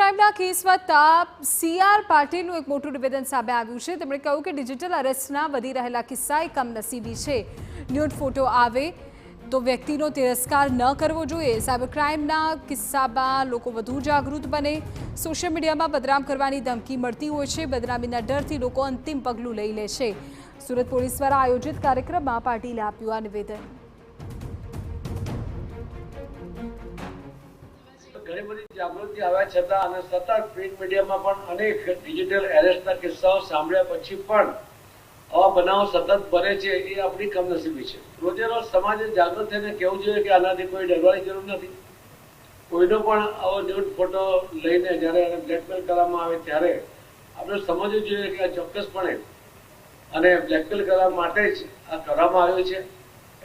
ક્રાઇમના કેસમાં તાપ સીઆર પાટીલનું એક મોટું નિવેદન સામે આવ્યું છે। તેમણે કહ્યું કે ડિજિટલ અરેસ્ટના વધી રહેલા કિસ્સા એ કમનસીબી છે। ન્યૂડ ફોટો આવે તો વ્યક્તિનો તિરસ્કાર ન કરવો જોઈએ। સાયબર ક્રાઇમના કિસ્સામાં લોકો વધુ જાગૃત બને। સોશિયલ મીડિયામાં બદનામ કરવાની ધમકી મળતી હોય છે। બદનામીના ડરથી લોકો અંતિમ પગલું લઈ લે છે। સુરત પોલીસ દ્વારા આયોજિત કાર્યક્રમમાં પાટીલે આપ્યું આ નિવેદન। ઘણી બધી જાગૃતિ આવ્યા છતાં અને સતત પ્રિન્ટ મીડિયામાં પણ અનેક ડિજિટલ એરેસ્ટના કિસ્સાઓ સાંભળ્યા પછી પણ આવા બનાવો સતત બને છે એ આપણી કમનસીબી છે। રોજે રોજ સમાજે જાગૃત થઈને કહેવું જોઈએ કે આનાથી કોઈ ડરવાની જરૂર નથી। કોઈનો પણ આવો ન્યૂડ ફોટો લઈને જ્યારે એને બ્લેકમેલ કરવામાં આવે ત્યારે આપણે સમજવું જોઈએ કે આ ચોક્કસપણે અને બ્લેકમેલ કરવા માટે જ આ કરવામાં આવ્યું છે।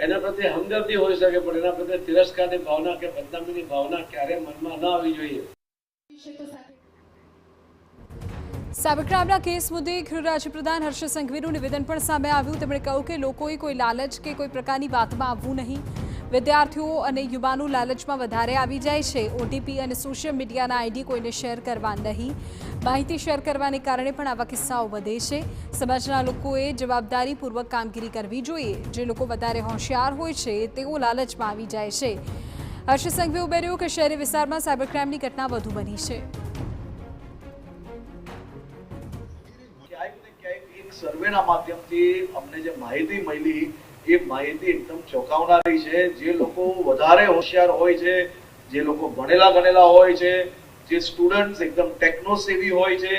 એના પ્રત્યે હમદર્દી હોઈ શકે પણ એના પ્રત્યે તિરસ્કારની ભાવના કે બદનામીની ભાવના ક્યારે મનમાં ન આવવી જોઈએ। સાયબર ક્રાઇમના કેસ મુદ્દે ગૃહ રાજ્યપ્રધાન હર્ષ સંઘવીનું નિવેદન પણ સામે આવ્યું। તેમણે કહ્યું કે લોકોએ કોઈ લાલચ કે કોઈ પ્રકારની વાતમાં આવવું નહીં। વિદ્યાર્થીઓ અને યુવાનો લાલચમાં વધારે આવી જાય છે। ઓટીપી અને સોશિયલ મીડિયાના આઈડી કોઈને શેર કરવા નહીં। માહિતી શેર કરવાને કારણે પણ આવા કિસ્સાઓ વધે છે। સમાજના લોકોએ જવાબદારીપૂર્વક કામગીરી કરવી જોઈએ। જે લોકો વધારે હોશિયાર હોય છે તેઓ લાલચમાં આવી જાય છે। હર્ષ સંઘવીએ ઉમેર્યું કે શહેરી વિસ્તારમાં સાયબર ક્રાઇમની ઘટના વધુ બની છે। સર્વેના માધ્યમથી અમને જે માહિતી મળી એ માહિતી એકદમ ચોંકાવનારી છે। જે લોકો વધારે હોશિયાર હોય છે, જે લોકો ભણેલા ગણેલા હોય છે, જે સ્ટુડન્ટ્સ એકદમ ટેકનો સેવી હોય છે,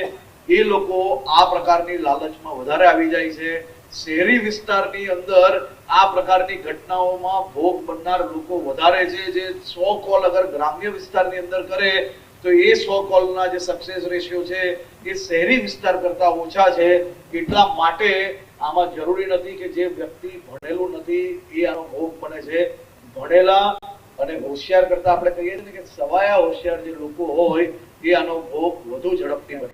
એ લોકો આ પ્રકારની લાલચમાં વધારે આવી જાય છે। શહેરી વિસ્તારની અંદર આ પ્રકારની ઘટનાઓમાં ભોગ બનનાર લોકો વધારે છે। જે 100 કોલ અગર ગ્રામ્ય વિસ્તારની અંદર કરે તો એ 100 કોલના જે સક્સેસ રેશિયો છે એ શહેરી વિસ્તાર કરતા ઓછા છે। એટલા માટે આમાં જરૂરી નથી કે જે વ્યક્તિ ભણેલું નથી એ આનો ભોગ બને છે। ભણેલા અને હોશિયાર કરતા આપણે કહીએ છીએ કે સવાયા હોશિયાર જે લોકો હોય એ આનો ભોગ વધુ ઝડપથી બને।